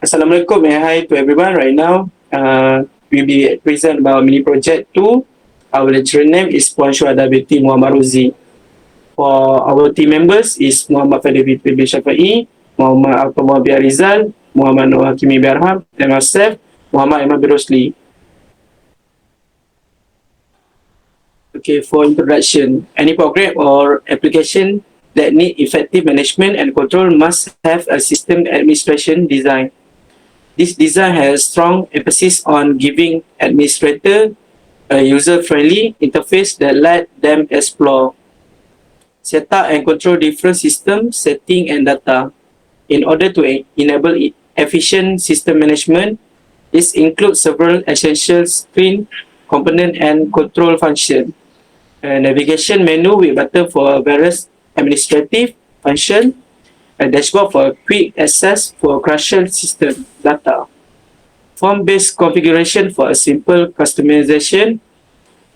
Assalamualaikum and hi to everyone right now. We'll be present about mini project 2. Our lecturer name is Puan Syuhada binti Muhammad Rozi. For our team members is Muhammad FADHLIL bin SHAFAAI, Muhammad Ataullah bin ARIZAL, Muhammad NOORHAKIMI bin ARHAM, and myself, Muhammad AIMAN bin ROSLEE. Okay, for introduction, any program or application that need effective management and control must have a system administration design. This design has strong emphasis on giving administrator a user-friendly interface that let them explore, set up and control different system setting and data. In order to enable efficient system management, this includes several essential screen, component and control functions. A navigation menu with button for various administrative functions, a dashboard for quick access for crucial system data, form-based configuration for a simple customization,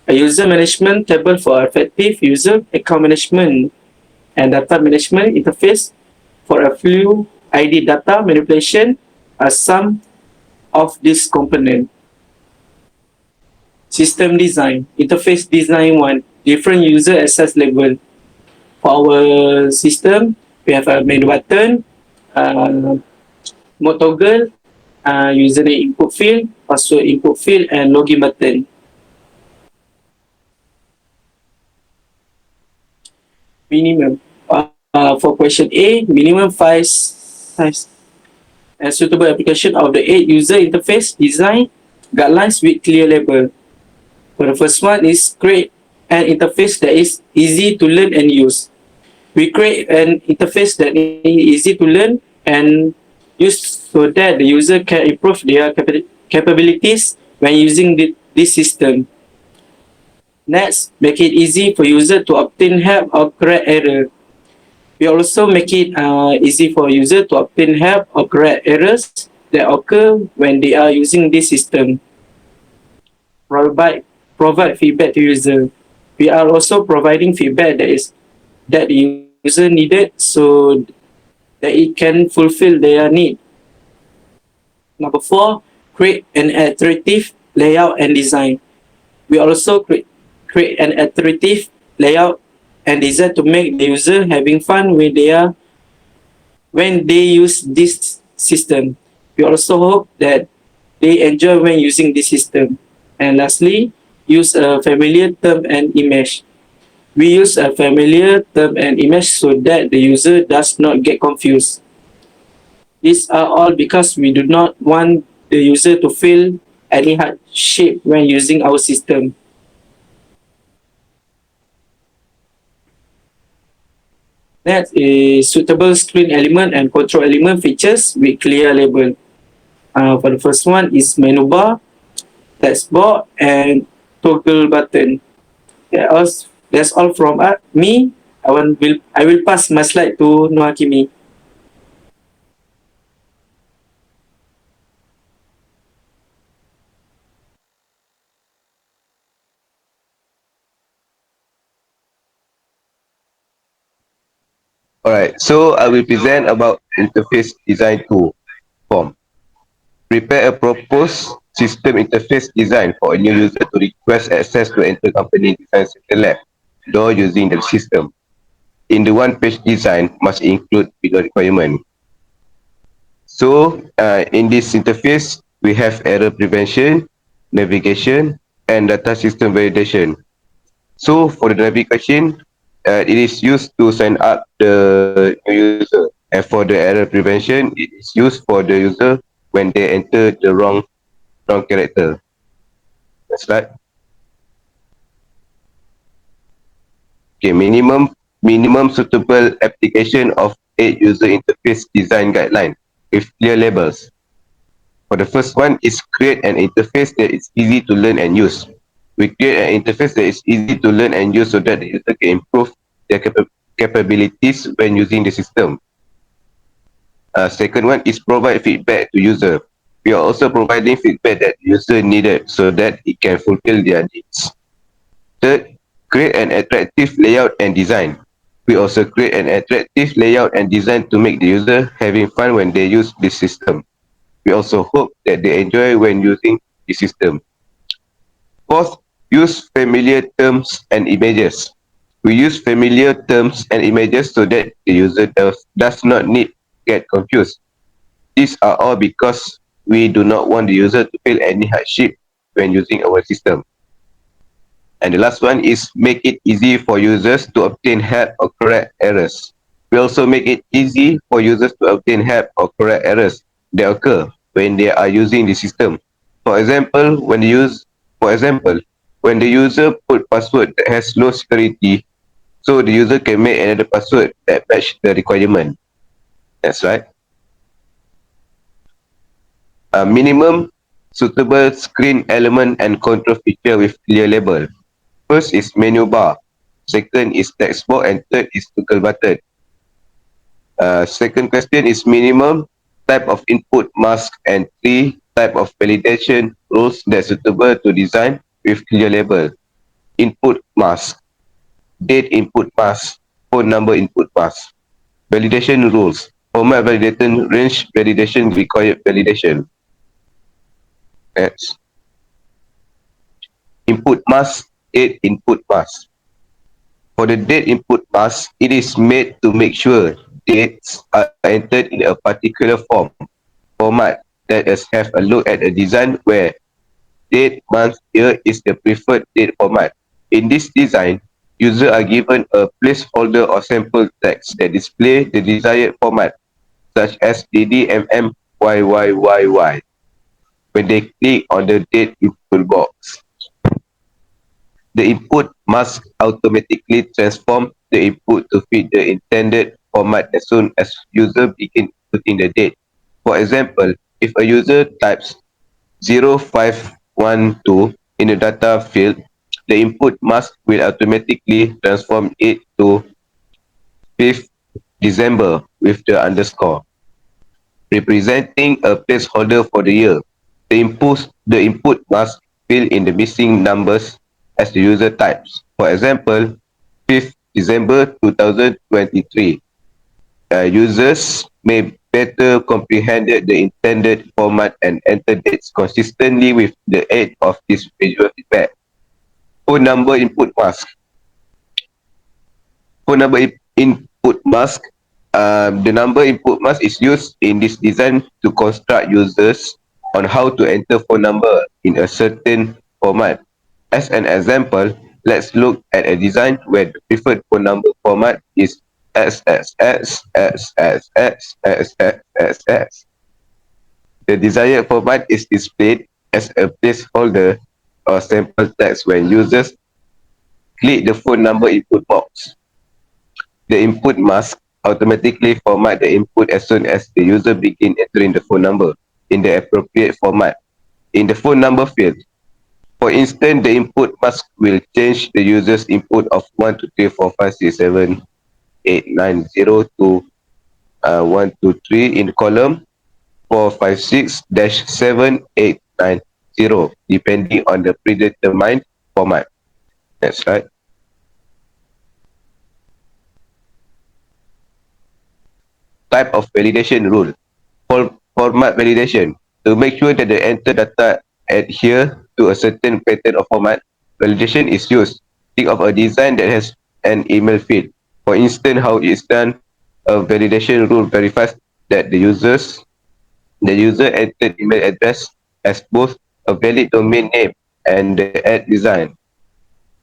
a user management table for effective user account management, and data management interface for a few ID data manipulation are some of these components. System design, interface design 1, different user access level. For our system, we have a menu button, mode toggle, username input field, password input field, and login button. Minimum. For question A, minimum 5 size and suitable application of the 8 user interface design guidelines with clear label. For the first one is create an interface that is easy to learn and use. We create an interface that is easy to learn and use so that the user can improve their capabilities when using this system. Next, make it easy for user to obtain help or correct error. We also make it easy for user to obtain help or correct errors that occur when they are using this system. Provide feedback to user. We are also providing feedback that the user needed so that it can fulfill their need. Number 4, create an attractive layout and design. We also create an attractive layout and design to make the user having fun when they use this system. We also hope that they enjoy when using this system. And lastly, use a familiar term and image. We use a familiar term and image so that the user does not get confused. These are all because we do not want the user to feel any hardship when using our system. Next is suitable screen element and control element features with clear label. For the first one is menu bar, text box, and toggle button. That's all from me. I will pass my slide to NOORHAKIMI. Alright, so I will present about interface design 2 form. Prepare a proposed system interface design for a new user to request access to enter company design center lab door using the system. In the one-page design must include below requirement. So in this interface, we have error prevention, navigation, and data system validation. So for the navigation, it is used to sign up the new user, and for the error prevention, it is used for the user when they enter the wrong character. Next slide. Okay, minimum suitable application of 8 user interface design guideline with clear labels. For the first one is create an interface that is easy to learn and use. We create an interface that is easy to learn and use so that the user can improve their capabilities when using the system. Second one is provide feedback to user. We are also providing feedback that the user needed so that it can fulfill their needs. Third, create an attractive layout and design. We also create an attractive layout and design to make the user having fun when they use this system. We also hope that they enjoy when using the system. Fourth, use familiar terms and images. We use familiar terms and images so that the user does not need to get confused. These are all because we do not want the user to feel any hardship when using our system. And the last one is make it easy for users to obtain help or correct errors. We also make it easy for users to obtain help or correct errors that occur when they are using the system. For example, when the user put password that has low security, so the user can make another password that match the requirement. That's right. A minimum suitable screen element and control feature with clear label. First is menu bar. Second is text box, and third is toggle button. Second question is minimum type of input mask, and three type of validation rules that suitable to design with clear label. Input mask, date input mask, phone number input mask. Validation rules, format validation, range validation, required validation. Next. Input mask, date input mask. For the date input mask, it is made to make sure dates are entered in a particular format. Let us have a look at a design where date, month, year is the preferred date format. In this design, users are given a placeholder or sample text that display the desired format, such as DDMMYYYY. When they click on the date input box, the input must automatically transform the input to fit the intended format as soon as user begin inputting the date. For example, if a user types 0512 in the data field, the input mask will automatically transform it to 5th December with the underscore, representing a placeholder for the year. The input must fill in the missing numbers as the user types. For example, 5th December 2023. Users may better comprehend the intended format and enter dates consistently with the aid of this visual feedback. Phone number input mask. Phone number input mask. The number input mask is used in this design to construct users on how to enter phone number in a certain format. As an example, let's look at a design where the preferred phone number format is XXXXXXXXXX. The desired format is displayed as a placeholder or sample text when users click the phone number input box. The input mask automatically format the input as soon as the user begin entering the phone number in the appropriate format in the phone number field. For instance, the input mask will change the user's input of 1, 2, 3, 4, 5, 6, 7, 8, 9, 0 to 1, 2, 3 in the column 456-7890, depending on the predetermined format. That's right. Type of validation rule. Format validation. To make sure that the entered data adhere to a certain pattern of format, validation is used. Think of a design that has an email field. For instance, how it is done, a validation rule verifies that the user entered email address as both a valid domain name and the ad design.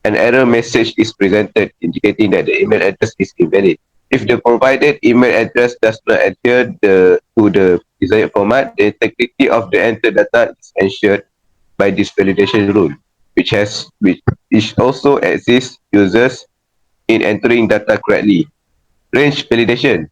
An error message is presented indicating that the email address is invalid. If the provided email address does not adhere to the desired format, the integrity of the entered data is ensured by this validation rule, which also assists users in entering data correctly. Range validation.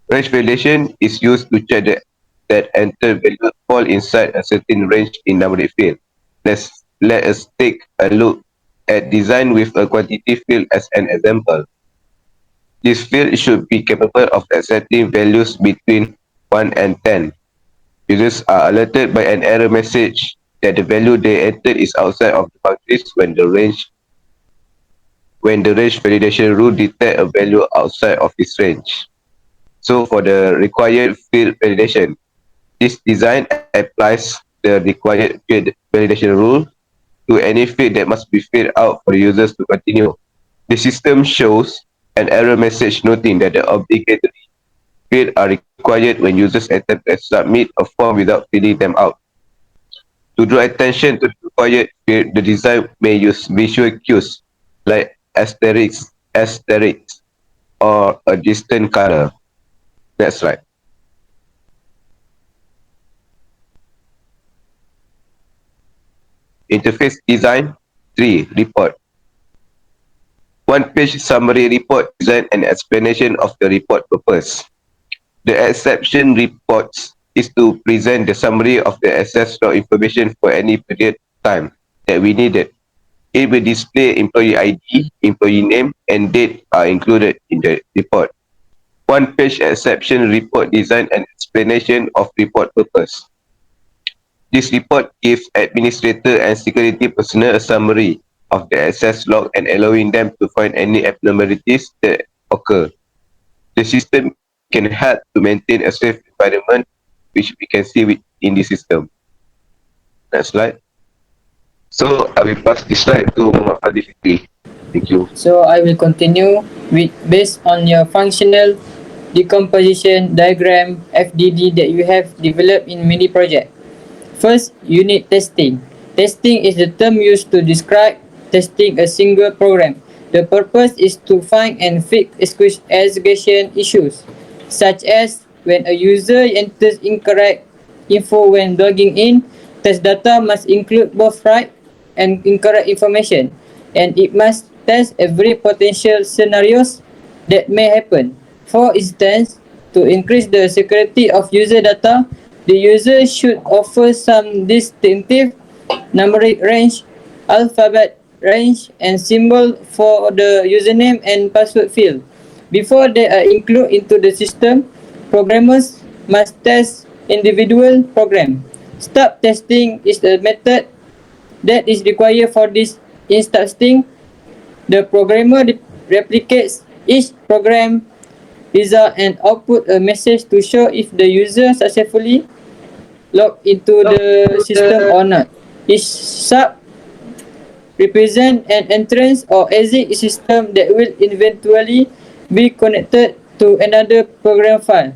Range validation is used to check that entered values fall inside a certain range in numeric field. Let us take a look at design with a quantity field as an example. This field should be capable of accepting values between 1 and 10. Users are alerted by an error message that the value they entered is outside of the boundaries when the range validation rule detects a value outside of its range. So for the required field validation, this design applies the required field validation rule to any field that must be filled out for the users to continue. The system shows an error message noting that the obligatory fields are required when users attempt to submit a form without filling them out. To draw attention to the required field, the design may use visual cues like asterisks, or a distant color. That's right. Interface design 3. Report. One-page summary report design and explanation of the report purpose. The exception reports is to present the summary of the access log information for any period time that we needed. It will display employee ID, employee name, and date are included in the report. One-page exception report design and explanation of report purpose. This report gives administrator and security personnel a summary of the access log and allowing them to find any abnormalities that occur. The system can help to maintain a safe environment, which we can see in the system. Next slide. So I will pass this slide to Muhammad FITRI. Thank you. So I will continue with based on your functional decomposition diagram FDD that you have developed in mini project. First, unit testing. Testing is the term used to describe testing a single program. The purpose is to find and fix execution issues, such as when a user enters incorrect info when logging in. Test data must include both right and incorrect information, and it must test every potential scenarios that may happen. For instance, to increase the security of user data, the user should offer some distinctive numeric range, alphabet range, and symbol for the username and password field. Before they are included into the system, programmers must test individual program. Stub testing is the method that is required for this. In stub testing, the programmer replicates each program result and output a message to show if the user successfully logged into the system or not. Each sub represent an entrance or exit system that will eventually be connected to another program file.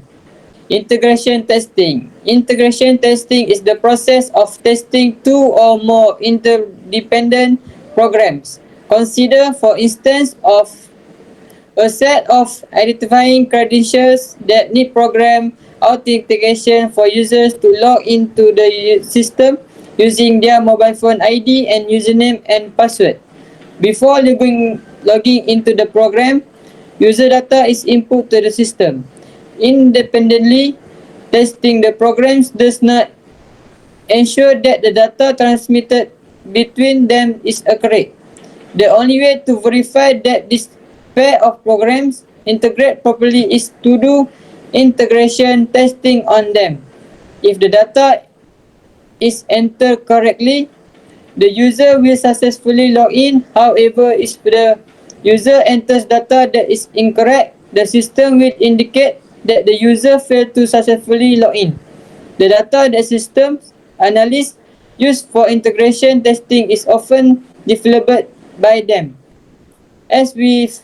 Integration testing. Integration testing is the process of testing two or more interdependent programs. Consider, for instance, of a set of identifying credentials that need program authentication for users to log into the system using their mobile phone ID and username and password. Before logging into the program, user data is input to the system. Independently, testing the programs does not ensure that the data transmitted between them is accurate. The only way to verify that this pair of programs integrate properly is to do integration testing on them. If the data is entered correctly, the user will successfully log in. However, if the user enters data that is incorrect, the system will indicate that the user failed to successfully log in. The data that systems analysts use for integration testing is often developed by them. As with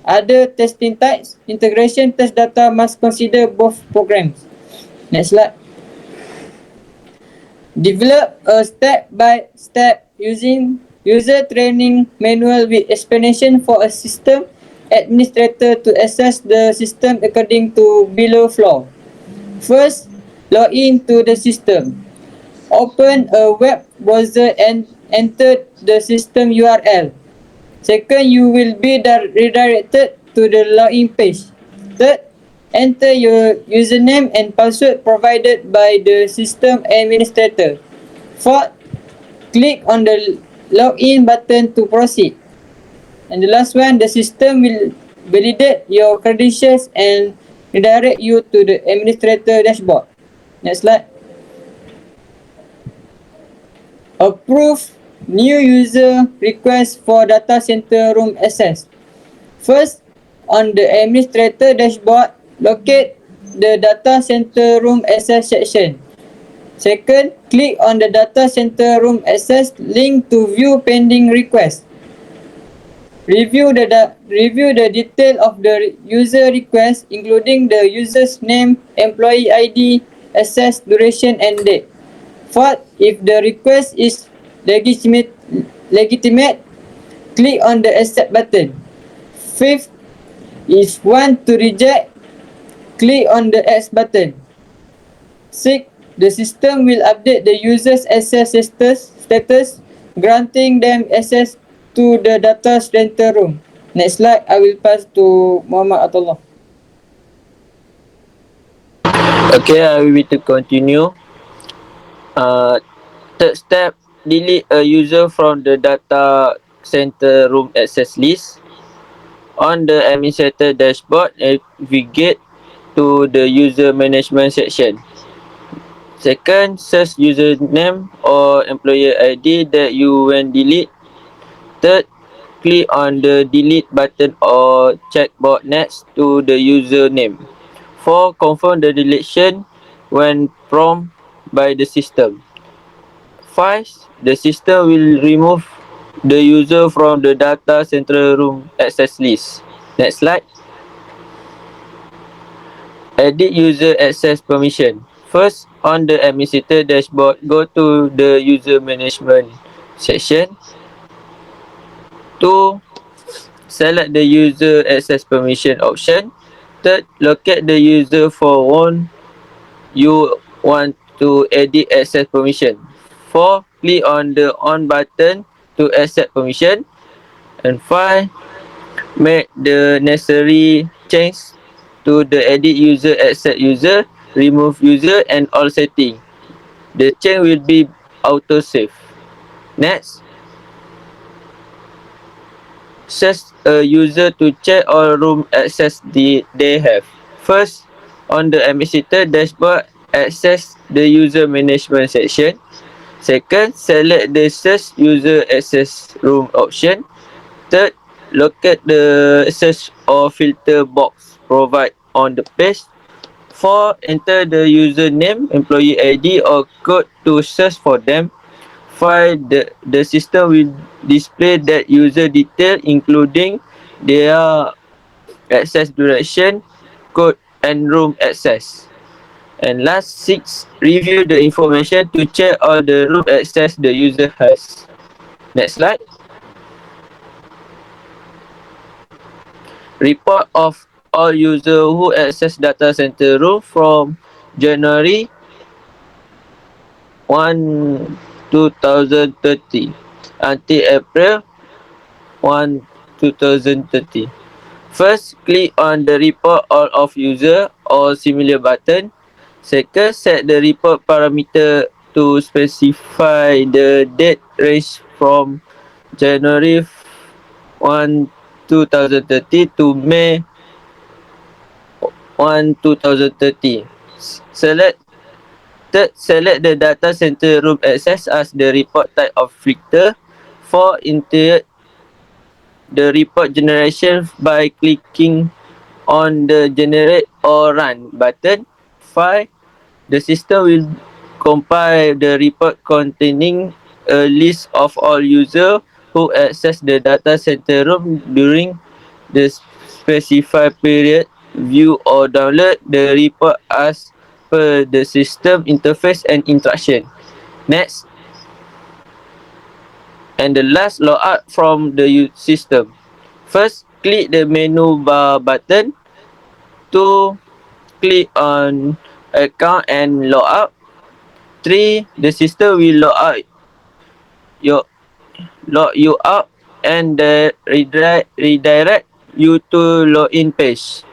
other testing types, integration test data must consider both programs. Next slide. Develop a step-by-step using user training manual with explanation for a system administrator to access the system according to below flow. First, log in to the system. Open a web browser and enter the system URL. Second, you will be redirected to the login page. Third, enter your username and password provided by the system administrator. Fourth, click on the login button to proceed. And the last one, the system will validate your credentials and redirect you to the administrator dashboard. Next slide. Approve New user request for data center room access. First, on the administrator dashboard, locate the data center room access section. Second, click on the data center room access link to view pending request. Review the detail of the user request, including the user's name, employee ID, access duration, and date. Fourth, if the request is legitimate, click on the accept button. Fifth, if want to reject, click on the X button. Sixth, the system will update the user's access status, granting them access to the data center room. Next slide, I will pass to Muhammad Ataullah. Okay, I will to continue. Third step, delete a user from the data center room access list. On the administrator dashboard, navigate to the user management section. Second, search username or employer ID that you want delete. Third, click on the delete button or checkbox next to the username. 4. Confirm the deletion when prompted by the system. 5. The system will remove the user from the data center room access list. Next slide. Edit user access permission. First, on the administrator dashboard, go to the user management section. 2. Select the user access permission option. Third, locate the user for one you want to edit access permission. 4. Click on the on button to accept permission. And 5. Make the necessary change to the edit user, accept user, remove user, and all setting. The change will be auto save. Next, search a user to check all room access they have. First, on the administrator dashboard, access the user management section. Second, select the search user access room option. Third, locate the search or filter box provided on the page. 4. Enter the username, employee ID or code to search for them. 5. The system will display that user detail including their access duration, code and room access. And last, 6. Review the information to check all the room access the user has. Next slide. Report of all users who access data center room from January 1, 2030 until April 1, 2030. First, click on the report all of user or similar button. Second, set the report parameter to specify the date range from January 1, 2030 to May 1, 2030. Select the data center room access as the report type of filter. 4. Initiate the report generation by clicking on the generate or run button. 5. The system will compile the report containing a list of all users who access the data center room during the specified period. View or download the report as per the system interface and instruction. Next. And the last, log out from the system. First, click the menu bar button. 2. Click on account and log out. 3. The system will log you out and redirect you to login page.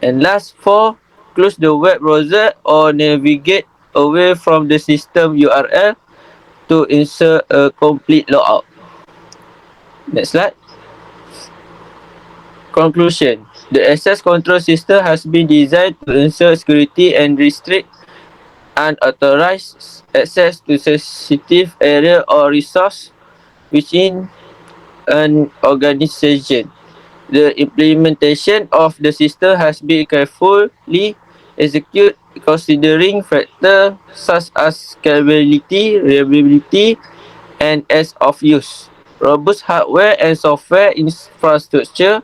And last, 4. Close the web browser or navigate away from the system URL to ensure a complete logout. Next slide. Conclusion. The access control system has been designed to ensure security and restrict unauthorized access to sensitive area or resource within an organization. The implementation of the system has been carefully executed considering factors such as scalability, reliability, and ease of use. Robust hardware and software infrastructure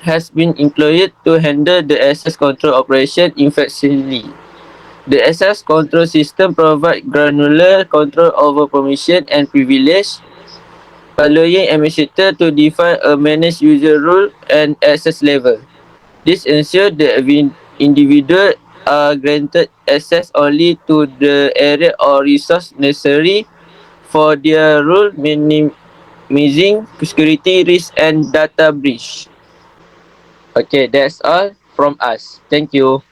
has been employed to handle the access control operation effectively. The access control system provides granular control over permission and privilege, allowing administrator to define a managed user role and access level. This ensures that individuals are granted access only to the area or resource necessary for their role, minimizing security risk and data breach. Okay, that's all from us. Thank you.